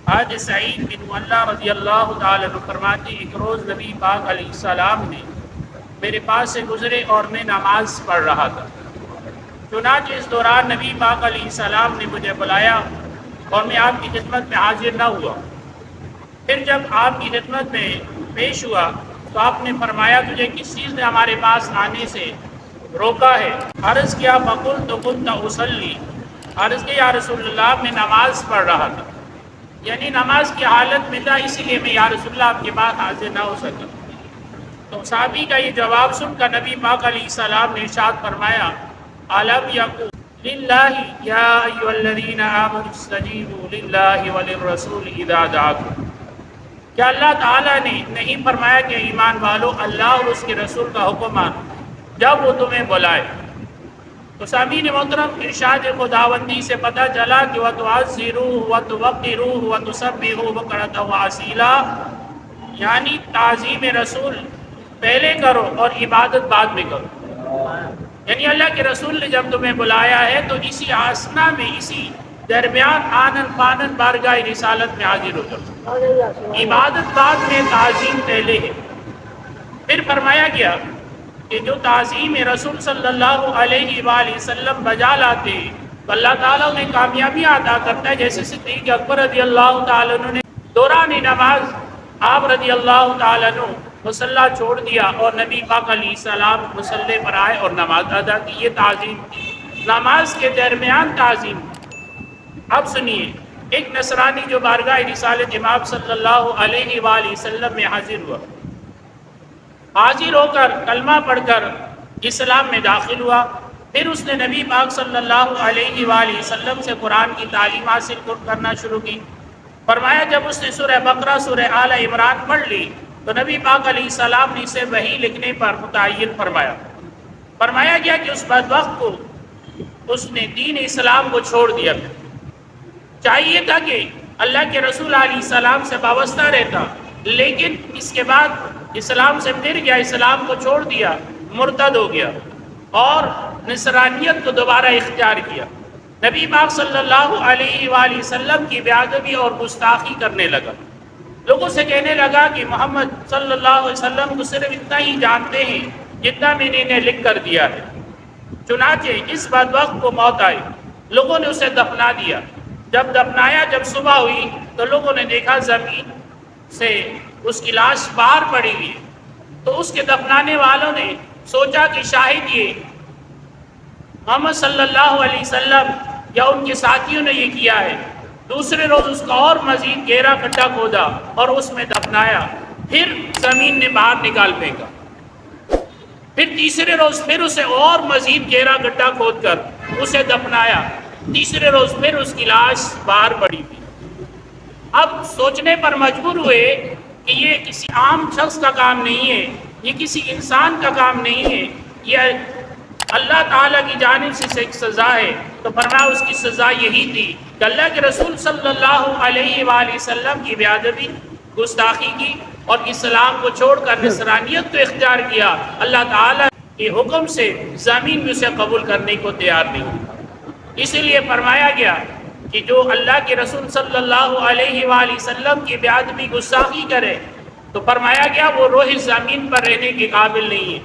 حاج سعید بن معلہ رضی اللہ تعالیٰ عنہ فرماتے ایک روز نبی پاک علیہ السلام نے میرے پاس سے گزرے اور میں نماز پڑھ رہا تھا۔ چنانچہ اس دوران نبی پاک علیہ السلام نے مجھے بلایا اور میں آپ کی خدمت میں حاضر نہ ہوا۔ پھر جب آپ کی خدمت میں پیش ہوا تو آپ نے فرمایا تجھے کس چیز نے ہمارے پاس آنے سے روکا ہے؟ عرض کیا فقلت كنت اصلی، عرض کیا یا رسول اللہ میں نماز پڑھ رہا تھا، یعنی نماز کی حالت میں تھا، اسی لیے میں یا رسول اللہ آپ کے پاس حاضر نہ ہو سکا۔ تو صحابی کا یہ جواب سن کر نبی پاک علیہ السلام نے ارشاد فرمایا الم یقل للہ یا ایھا الذین آمنوا استجیبوا للہ وللرسول اذا دعاکم، کیا اللہ تعالیٰ نے نہیں فرمایا کہ ایمان والو اللہ اور اس کے رسول کا حکم مانو جب وہ تمہیں بلائے؟ تو سامعین محترم ارشاد خداوندی سے پتہ چلا کہ وَتُعَزِّرُوهُ وَتُوَقِّرُوهُ وَتُسَبِّحُوهُ بُكْرَةً وَأَصِيلًا، یعنی تعظیم رسول پہلے کرو اور عبادت بعد میں کرو۔ یعنی اللہ کے رسول نے جب تمہیں بلایا ہے تو اسی آسنا میں، اسی درمیان آنن فانن بارگاہ رسالت میں حاضر ہو جاؤ، عبادت بعد میں، تعظیم پہلے ہے۔ پھر فرمایا گیا کہ جو تعظیم رسول صلی اللہ علیہ وآلہ وسلم بجا لاتے تو اللہ تعالیٰ انہیں کامیابی عطا کرتا ہے، جیسے صدیق اکبر رضی اللہ تعالیٰ عنہ نے دوران نماز آپ رضی اللہ تعالیٰ عنہ مصلی چھوڑ دیا اور نبی پاک علیہ السلام مصلی پر آئے اور نماز ادا کی۔ یہ تعظیم، نماز کے درمیان تعظیم۔ اب سنیے، ایک نصرانی جو بارگاہ رسالت امام صلی اللہ علیہ وآلہ وسلم میں حاضر ہوا، حاضر ہو کر کلمہ پڑھ کر اسلام میں داخل ہوا، پھر اس نے نبی پاک صلی اللہ علیہ وآلہ وسلم سے قرآن کی تعلیم حاصل کرنا شروع کی۔ فرمایا جب اس نے سورہ بقرہ، سورہ آل عمران پڑھ لی تو نبی پاک علیہ السلام نے اسے وحی لکھنے پر متعین فرمایا۔ فرمایا گیا کہ اس بدبخت کو اس نے دین اسلام کو چھوڑ دیا۔ چاہیے تھا کہ اللہ کے رسول علیہ السلام سے وابستہ رہتا، لیکن اس کے بعد اسلام سے پھر گیا، اسلام کو چھوڑ دیا، مرتد ہو گیا اور نصرانیت کو دوبارہ اختیار کیا۔ نبی پاک صلی اللہ علیہ وآلہ وسلم کی بے ادبی اور گستاخی کرنے لگا، لوگوں سے کہنے لگا کہ محمد صلی اللہ علیہ وسلم کو صرف اتنا ہی جانتے ہیں جتنا میں نے انہیں لکھ کر دیا ہے۔ چنانچہ اس بدبخت کو موت آئی، لوگوں نے اسے دفنا دیا۔ جب دفنایا، جب صبح ہوئی تو لوگوں نے دیکھا زمین سے اس کی لاش باہر پڑی ہوئی، تو اس کے دفنانے والوں نے سوچا کہ شاید یہ محمد صلی اللہ علیہ وسلم یا ان کے ساتھیوں نے یہ کیا ہے۔ دوسرے روز اس کا اور مزید گہرا گڈھا کھودا اور اس میں دفنایا، پھر زمین نے باہر نکال پھینکا۔ پھر تیسرے روز پھر اسے اور مزید گہرا گڈھا کھود کر اسے دفنایا، تیسرے روز پھر اس کی لاش باہر پڑی تھی۔ اب سوچنے پر مجبور ہوئے کہ یہ کسی عام شخص کا کام نہیں ہے، یہ کسی انسان کا کام نہیں ہے، یہ اللہ تعالیٰ کی جانب سے ایک سزا ہے۔ تو فرمایا اس کی سزا یہی تھی کہ اللہ کے رسول صلی اللہ علیہ وآلہ وسلم کی بے ادبی، گستاخی کی اور اسلام کو چھوڑ کر نصرانیت کو اختیار کیا۔ اللہ تعالیٰ کے حکم سے زمین میں اسے قبول کرنے کو تیار نہیں۔ اسی لیے فرمایا گیا کہ جو اللہ کے رسول صلی اللہ علیہ وآلہ وسلم کی بے ادبی، گستاخی کرے تو فرمایا گیا وہ روح زمین پر رہنے کے قابل نہیں ہے۔